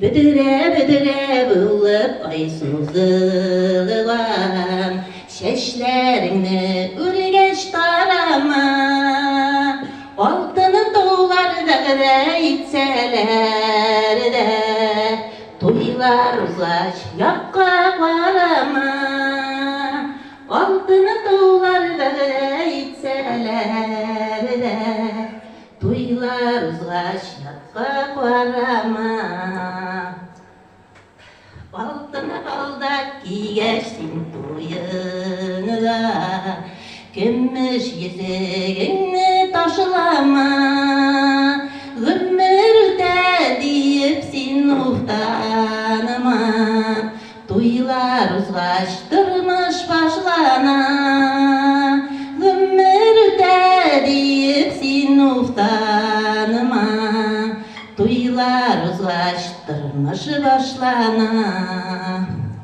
Büdüre bulup ay sızılıgan, şeşlerini ürgeç tarama. Altını dağlarda itseler de, toylar uzaş yakka varama. Altını dağlarda itseler de, toylar uzaş yakka varama. Altını baldak giyersin toyuna, gümüş yüzüğünü taşlama. Ömürde deyipsin uftanıma, toylar uzlaştırmış başlana. Ömürde deyipsin uftanıma, toylar uzlaştırmış başlana.